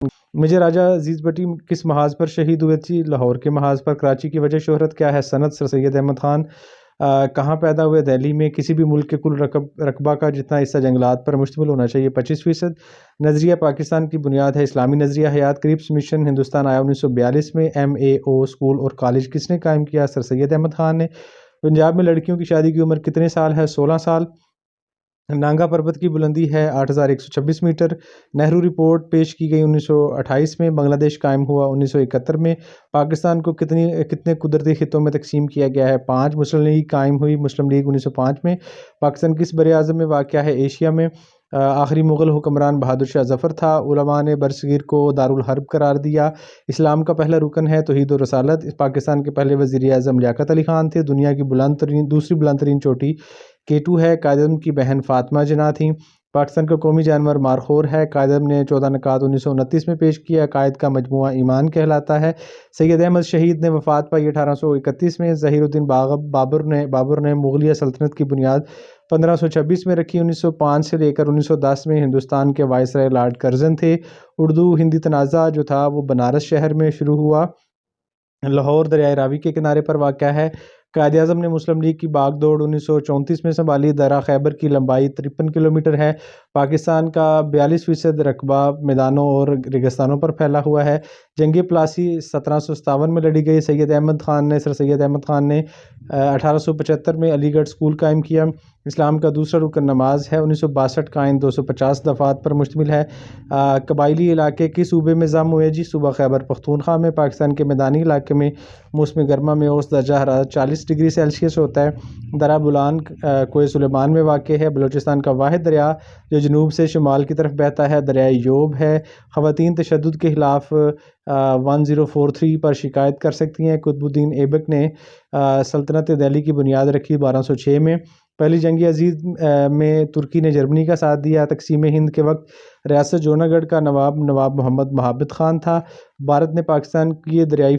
मुझे राजा अजीज़ भट्टी किस महाज पर शहीद हुए थी? लाहौर के महाज पर। कराची की वजह शोहरत क्या है? सनद। सर सैयद अहमद ख़ान कहाँ पैदा हुए? दिल्ली में। किसी भी मुल्क के कुल रकबा का जितना हिस्सा जंगलात पर मुश्तमिल होना चाहिए? 25%। नज़रिया पाकिस्तान की बुनियाद है? इस्लामी नज़रिया हयात। क्रिप्स मिशन हिंदुस्तान आया 1942 में। MAO स्कूल और कॉलेज किसने कायम किया? सर सैयद अहमद ख़ान ने। पंजाब में लड़कियों की शादी की उम्र कितने साल है? 16 साल। नांगा पर्वत की बुलंदी है 8126 मीटर। नेहरू रिपोर्ट पेश की गई 1928 में। बांग्लादेश कायम हुआ 1971 में। पाकिस्तान को कितने कुदरती खितों में तकसीम किया गया है? 5। मुस्लिम लीग कायम हुई मुस्लिम लीग 1905 में। पाकिस्तान किस बर-ए-आज़म में वाक़या है? एशिया में। आखिरी मुग़ल हुक्मरान बहादुर शाह ज़फ़र था। उलमा ने बरसगीर को दारुल हर्ब करार दिया। इस्लाम का पहला रुकन है तौहीद और रसालत। पाकिस्तान के पहले वज़ीर-ए-आज़म लियाक़त अली ख़ान थे। दुनिया की दूसरी बुलंद तरीन चोटी केटू है। कायद-ए-आज़म की बहन फ़ातिमा जिन्ना थीं। पाकिस्तान का कौमी जानवर मारखोर है। कायद-ए-आज़म ने 14 नकात 1929 में पेश किया। अकायद का मजमूआ ईमान कहलाता है। सैयद अहमद शहीद ने वफ़ात पाई 1831 में। ज़हीरुद्दीन बाबर ने मुग़लिया सल्तनत की बुनियाद 1526 में रखी। 1905 से लेकर 1910 में हिंदुस्तान के वायसराय लॉर्ड कर्ज़न थे। उर्दू हिंदी तनाज़ा जो था वो बनारस शहर में शुरू हुआ। लाहौर दरियाए रावी के किनारे पर वाक़या है। कायद-ए-आज़म ने मुस्लिम लीग की बागडोर 1934 में संभाली। दर्रा खैबर की लंबाई 53 किलोमीटर है। पाकिस्तान का 42% रकबा मैदानों और रेगिस्तानों पर फैला हुआ है। जंग प्लासी 1757 में लड़ी गई। सर सैयद अहमद ख़ान ने 1875 में अलीगढ़ स्कूल कायम किया। इस्लाम का दूसरा रुकन नमाज है। 1962 का आइन 250 दफ़ात पर मुश्तमिल है। कबायली इलाके किस सूबे में ज़म हुए जी? सूबा खैबर पख्तूनख्वा में। पाकिस्तान के मैदानी इलाके में मौसम गर्मा में औसत दर्जा हरारत 40 डिग्री सेल्सियस होता है। दर्रा बुलान कोए सुलेमान में वाक़ है। बलूचिस्तान का वाहिद दरिया जो जनूब से शुमाल की तरफ बहता है दरियाए योब है। ख़वातीन तशद्दुद के ख़िलाफ़ 1043 पर शिकायत कर सकती हैं। कुतुबुद्दीन ऐबक ने सल्तनत दिल्ली की बुनियाद रखी 1206 में। पहली जंग अजीज़ में तुर्की ने जर्मनी का साथ दिया। तक़सीम हिंद के वक्त रियासत जूनागढ़ का नवाब मोहम्मद महाबत ख़ान था। भारत ने पाकिस्तान की दरियाई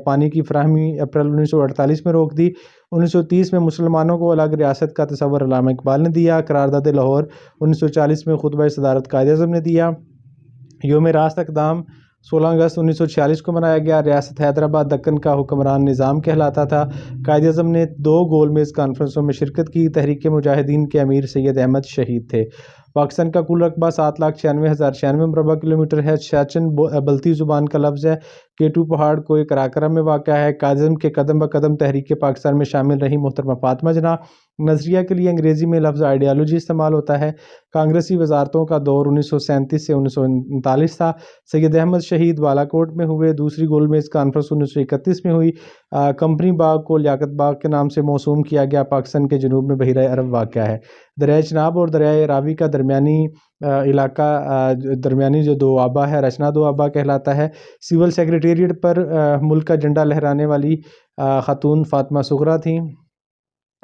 पानी की फ़राहमी अप्रैल 1948 में रोक दी। 1930 में मुसलमानों को अलग रियासत का तसव्वुर अल्लामा इकबाल ने दिया। करारदाद लाहौर 1940 में खुतबा सदारत कायद-ए-आज़म ने दिया। योम रास्त अक़दाम 16 अगस्त 1946 को मनाया गया। रियासत हैदराबाद दक्कन का हुक्मरान निज़ाम कहलाता था। कायद-ए-आज़म ने 2 गोलमेज़ कॉन्फ्रेंसों में शिरकत की। तहरीक मुजाहिदीन के अमीर सैयद अहमद शहीद थे। पाकिस्तान का कुल रकबा 7,96,096 मरबा किलोमीटर है। सियाचिन बल्ती ज़ुबान का लफ्ज़ है। केटू पहाड़ कोई कराकरम में वाक़या है। कायद-ए-आज़म के कदम ब कदम तहरीक पाकिस्तान में शामिल रही मोहतरमा फ़ातिमा जिन्ना। नज़रिया के लिए अंग्रेज़ी में लफ्ज़ आइडियालॉजी इस्तेमाल होता है। कांग्रेसी वज़ारतों का दौर 1937 से 1939 था। सैयद अहमद शहीद बालाकोट में हुए। दूसरी गोलमेज़ कॉन्फ्रेंस 1931 में हुई। कंपनी बाग को लियाकत बाग के नाम से मौसूम किया गया। पाकिस्तान के जनूब में बहिरा अरब वाक़या है। दरियाए चनाब और दरियाए रावी का दरमियानी इलाका दरमियानी जो दोआबा है रचना दोआबा कहलाता है। सिविल सेक्रेटेरिएट पर मुल्क का झंडा लहराने वाली खातून फ़ातिमा सुगरा थीं।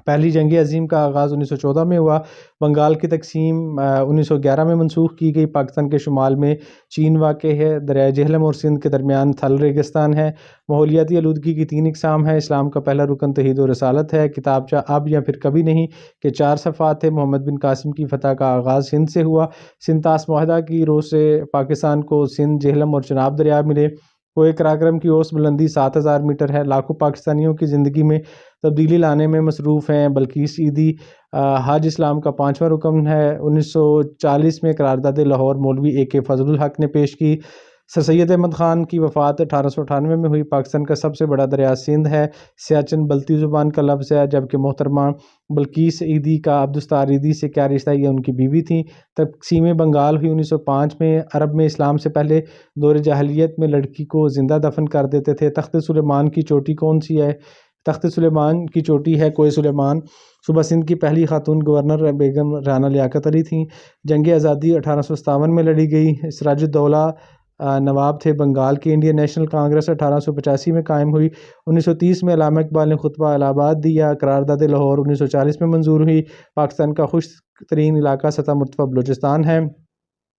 पहली जंग अज़ीम का आगाज़ 1914 में हुआ। बंगाल की तकसीम 1911 में मनसूख की गई। पाकिस्तान के शुमाल में चीन वाक़ है। दरियाए जेहलम और सिंध के दरमियान थल रेगिस्तान है। माहौलियाती आलूदगी की 3 इक़साम है। इस्लाम का पहला रुकन तौहीद और रसालत है। किताबचा अब या फिर कभी नहीं के 4 सफ़ात थे। मोहम्मद बिन कासिम की फ़तह का आगाज़ सिंध से हुआ। सिंध-तास मुआहदा की रोज़ से पाकिस्तान को सिंध, जेहलम और चनाब दरिया मिले। कोए कराकरम की औसत बुलंदी 7000 मीटर है। लाखों पाकिस्तानियों की ज़िंदगी में तब्दीली लाने में मसरूफ़ हैं। बल्कीस ईदी हज इस्लाम का 5वां रुकन है। 1940 में करारदाद लाहौर मौलवी AK फ़ज़लुल हक ने पेश की। सर सैयद अहमद ख़ान की वफ़ात 1898 में हुई। पाकिस्तान का सबसे बड़ा दरिया सिंध है। सियाचिन बल्ती ज़ुबान का लफ्ज़ है। जबकि मोहतरमा बल्कीस ईदी का अब्दुस्तार ईदी से क्या रिश्ता? ये उनकी बीवी थी। तक़सीम बंगाल हुई 1905 में। अरब में इस्लाम से पहले दौर जाहिलियत में लड़की को ज़िंदा दफन कर देते थे। तख्त सुलेमान की चोटी कौन सी है? तख्त सुलेमान की चोटी है कोए सुलेमान। सूबा सिंध की पहली खातून गवर्नर बेगम राना लियाकत अली थीं। जंग आज़ादी 1857 में लड़ी गई। सिराजुद्दौला नवाब थे बंगाल की। इंडियन नेशनल कांग्रेस 1885 में कायम हुई। 1930 में अल्लामा इकबाल ने खुतबा इलाहाबाद दिया। करारदाद लाहौर 1940 में मंजूर हुई। पाकिस्तान का खुश्क तरीन इलाका सतह मुर्तफ़ा बलूचिस्तान है।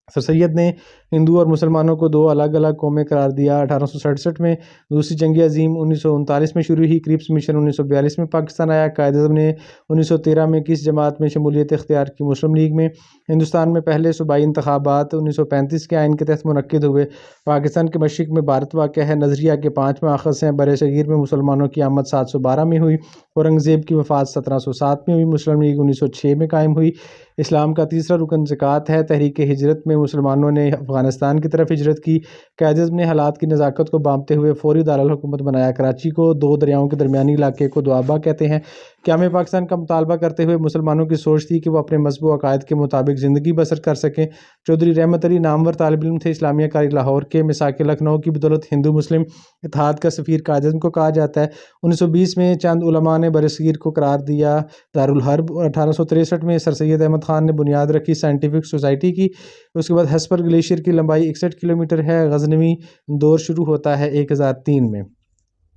सर सैयद ने हिंदू और मुसलमानों को 2 अलग अलग कौमें करार दिया। 1867 में दूसरी जंग अज़ीम 1939 में शुरू हुई। क्रिप्स मिशन 1942 में पाकिस्तान आया। कायद-ए-आज़म ने 1913 में किस जमात में शमूलियत इख्तियार की? मुस्लिम लीग में। हिंदुस्तान में पहले सूबाई इंतखाबात 1935 के आइन के तहत मुनक्किद हुए। पाकिस्तान के मशरिक़ में भारत वाक़ है। नज़रिया के 5 माख़ज़ हैं। बरसग़ीर में मुसलमानों की आमद 712 में हुई। औरंगज़ेब की वफ़ात 1707 में हुई। मुस्लिम लीग 1906 में कायम हुई। इस्लाम का तीसरा रुकन ज़कात है। तहरीक हिजरत में मुसलमानों ने अफ़गानिस्तान की तरफ हिजरत की। क़ायद-ए-आज़म ने हालात की नज़ाकत को भांपते हुए फ़ौरी दारुल हुकूमत बनाया। कराची को दो दरियाओं के दरमियानी इलाके को दोआबा कहते हैं। क़याम पाकिस्तान का मुतालबा करते हुए मुसलमानों की सोच थी कि वो अपने मज़हब व अक़ायद के मुताबिक ज़िंदगी बसर कर सकें। चौधरी रहमत अली नामवर तालिब इल्म थे। इस्लामिया कारी लाहौर के। मिसाक लखनऊ की बदौलत हिंदू मुस्लिम इत्तेहाद का सफ़ीर क़ायद-ए-आज़म को कहा जाता है। 1920 में चंद उलमा ने बरसग़ीर को करार दिया दारुल हर्ब। 1863 में सर सैयद अहमद ख़ान ने बुनियाद रखी साइंटिफिक सोसाइटी की। उसके बाद हस्पर ग्लेशियर की लंबाई 61 किलोमीटर है। गज़नवी दौर शुरू होता है 1003 में।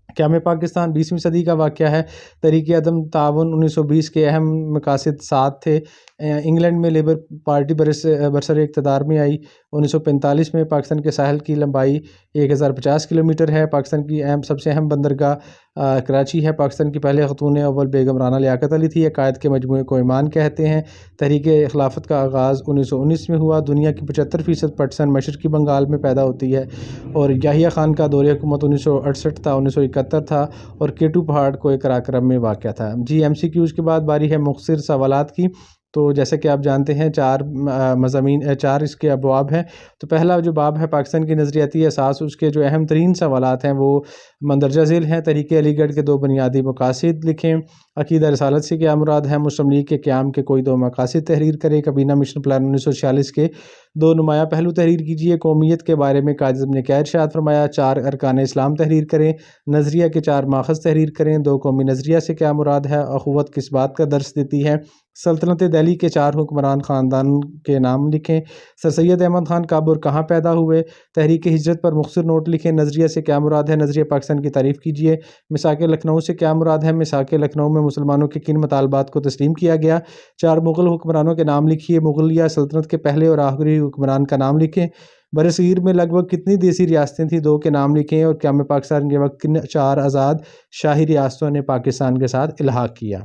क़याम पाकिस्तान 20वीं सदी का वाक़या है। तहरीक अदम ताउन 1920 के अहम मकासद 7 थे। इंग्लैंड में लेबर पार्टी बरसर इक़्तिदार में आई। 1945 में पाकिस्तान के साहिल की लंबाई 1050 किलोमीटर है। पाकिस्तान की सबसे अहम बंदरगाह कराची है। पाकिस्तान की पहले ख़तून अव्वल बेगम राना लियाकत अली थी। अक़ायद के मजमूए को ईमान कहते हैं। तहरीक खिलाफत का आगाज़ 1919 में हुआ। दुनिया की 75% पर्सन मशरक़ी बंगाल में पैदा होती है। और याहिया खान का दौरे हुकूमत 1968 था, 1971 था। और केटू पहाड़ कोई कराक्रम में वाक़या था। जी MCQs के बाद बारी है मुख्तसर सवालात की। तो जैसे कि आप जानते हैं 4 मज़ामीन 4 इसके अबवाब हैं। तो पहला जो बाब है पाकिस्तान की नज़रियाती असास, उसके जो अहम तरीन सवालात हैं वो मंदरजा ज़ेल हैं। तहरीक अलीगढ़ के 2 बुनियादी मकासद लिखें। अक़ीदा रिसालत से क्या मुराद है। मुस्लिम लीग के क़याम के कोई 2 मकासद तहरीर करें। कबीना मिशन प्लान 1946 के 2 नुमायाँ पहलू तहरीर कीजिए। कौमियत के बारे में क़ायद-ए-आज़म ने क्या इरशाद फरमाया। 4 अरकान इस्लाम तहरीर करें। नज़रिया के 4 माख़ज़ तहरीर करें। 2 कौमी नज़रिया से क्या मुराद है। अख़ुवत किस बात का दर्स देती है। सल्तनत दिल्ली के 4 हुक्मरान ख़ानदान के नाम लिखें। सर सैयद अहमद ख़ान कब और कहाँ पैदा हुए। तहरीक हिजरत पर मुख्तसर नोट लिखें। नज़रिया से क्या मुराद है। नज़रिया पाकिस्तान की तारीफ़ कीजिए। मिसाक लखनऊ से क्या मुराद है। मिसाक लखनऊ में मुसलमानों के किन मुतालबात को तस्लीम किया गया। 4 मुग़ल हुक्मरानों के नाम लिखिए। मुग़लिया सल्तनत के पहले और आखिरी हुक्मरान का नाम लिखें। बरसग़ीर में लगभग कितनी देसी रियासतें थीं। 2 के नाम लिखें। और क़याम पाकिस्तान के वक्त किन 4 आज़ाद शाही रियासतों ने पाकिस्तान के साथ इल्हाक़ किया।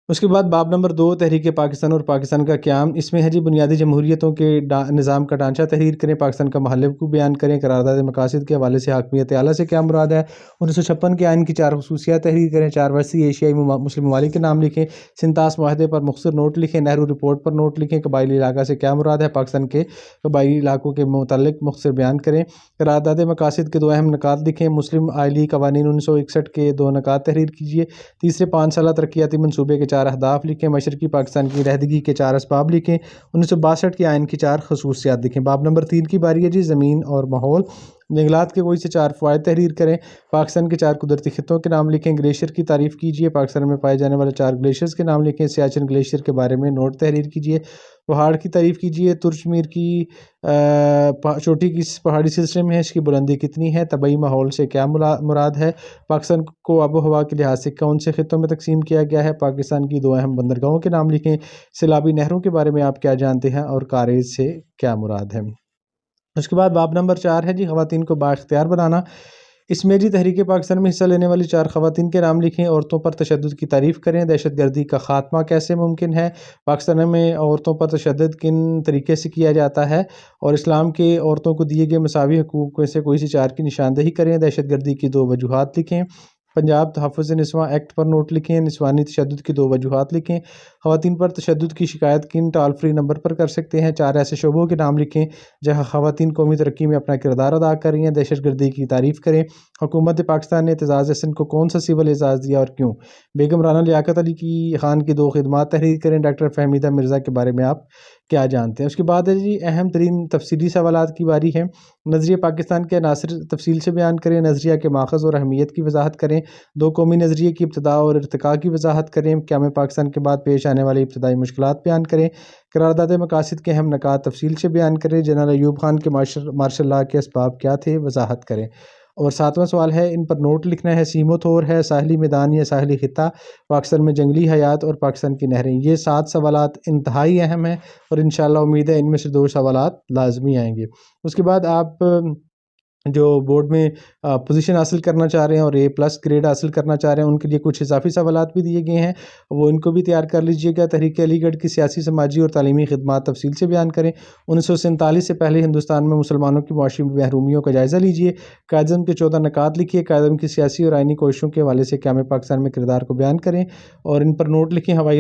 उसके बाद बाब नंबर 2 तहरीक पाकिस्तान और पाकिस्तान का क़याम। इसमें है जी बुनियादी जमहूरियतों के निज़ाम का ढांचा तहरीर करें। पाकिस्तान का महल्ले को बयान करें। करारदाद मकासद के हवाले से हाकमियत आला से क्या मुराद है। 1956 के आइन की 4 ख़ुसूसियात तहरीर करें। 4 वसी एशियाई मुस्लिम ममालिक के नाम लिखें। सिंतास मुआहदे पर मुख्तसर नोट लिखें। नेहरू रिपोर्ट पर नोट लिखें। कबायली इलाका से क्या मुराद है। पाकिस्तान के कबायली इलाकों के मुतल्लिक़ मुख्तसर बयान करें। करारदाद मकासद के 2 अहम निकात लिखें। मुस्लिम आइली कवानीन 1961 के 2 निकात तहरीर कीजिए। तीसरे 5 साला तरक्याती मनसूबे के 4 अहदाफ लिखें। मशरक़ी पाकिस्तान की रहदगी के 4 असबाब लिखें। 1962 के आइन की 4 ख़ुसूसियात लिखें। बाब नंबर 3 की बारी है जी ज़मीन और माहौल। जंगलात के कोई से 4 फ़वाइद तहरीर करें। पाकिस्तान के 4 कुदरती खित्तों के नाम लिखें। ग्लेशियर की तारीफ़ कीजिए। पाकिस्तान में पाए जाने वाले 4 ग्लेशियर्स के नाम लिखें। सियाचिन ग्लेशियर के बारे में नोट तहरीर कीजिए। पहाड़ की तारीफ़ कीजिए। तुर्चमीर की चोटी किस पहाड़ी सिलसिले में है। इसकी बुलंदी कितनी है। तबई माहौल से क्या मुराद है। पाकिस्तान को आबो हवा के लिहाज से कौन से खित्तों में तकसीम किया गया है। पाकिस्तान की 2 अहम बंदरगाहों के नाम लिखें। सैलाबी नहरों के बारे में आप क्या जानते हैं और कारेज से क्या मुराद है। उसके बाद बाब नंबर 4 है जी ख़वातीन को बाइख्तियार बनाना। इसमें जी तहरीक पाकिस्तान में हिस्सा लेने वाली 4 ख़वातीन के नाम लिखें। औरतों पर तशद्दुद की तारीफ़ करें। दहशतगर्दी का ख़ात्मा कैसे मुमकिन है। पाकिस्तान में औरतों पर तशद्दुद किन तरीके से किया जाता है। और इस्लाम के औरतों को दिए गए मसावी हकूक़ में से कोई सी 4 की निशानदेही करें। दहशतगर्दी की 2 वजूहात लिखें। पंजाब तहफ़्फ़ुज़ निस्वां एक्ट पर नोट लिखें। निस्वानी तशद्दुद की 2 वजूहात लिखें। ख़वातीन पर तशद्दुद की शिकायत किन टॉल फ्री नंबर पर कर सकते हैं। 4 ऐसे शोबों के नाम लिखें जहाँ ख़वातीन कौमी तरक्की में अपना किरदार अदा कर रही हैं। दहशतगर्दी की तारीफ़ करें। हुकूमत पाकिस्तान ने एतज़ाज़ हसन को कौन सा सिविल एज़ाज़ दिया और क्यों। बेगम राना लियाकत अली ख़ान की 2 खिदमात तहरीर करें। डॉक्टर फ़हमीदा मिर्ज़ा के बारे में आप क्या जानते हैं। उसके बाद है जी अहम तरीन तफसीली सवालात की बारी है। नज़रिया पाकिस्तान के अनासर तफसील से बयान करें। नज़रिया के माख़ज़ और अहमियत की वजाहत करें। 2 कौमी नज़रिए की इब्तिदा और इर्तिका की वजाहत करें। क़याम पाकिस्तान के बाद पेश आने वाली इब्तिदाई मुश्किलात बयान करें। करारदाद मकासद के अहम निकात तफसील से बयान करें। जनरल अयूब खान के मार्शल लॉ के असबाब क्या थे, वजाहत करें। और 7वां सवाल है, इन पर नोट लिखना है। सीमोथोर है, साहिली मैदान या साहिली खित्ता, पाकिस्तान में जंगली हयात और पाकिस्तान की नहरें। ये 7 सवालात इंतहाई अहम हैं और इंशाअल्लाह उम्मीद है इनमें से 2 सवालात लाजमी आएंगे। उसके बाद आप जो बोर्ड में पोजीशन हासिल करना चाह रहे हैं और A+ ग्रेड हासिल करना चाह रहे हैं, उनके लिए कुछ इजाफी सवालात भी दिए गए हैं, वो इनको भी तैयार कर लीजिएगा। तहरीक अलीगढ़ की सियासी, समाजी और तालीमी खिदमात तफसील से बयान करें। 1947 से पहले हिंदुस्तान में मुसलमानों की मुआशी महरूमियों का जायज़ा लीजिए। कायद-ए-आज़म के 14 नकात लिखिए। कायद-ए-आज़म की सियासी और आइनी कोशिशों के हवाले से क़याम पाकिस्तान में किरदार को बयान करें और इन पर नोट लिखें। हवाई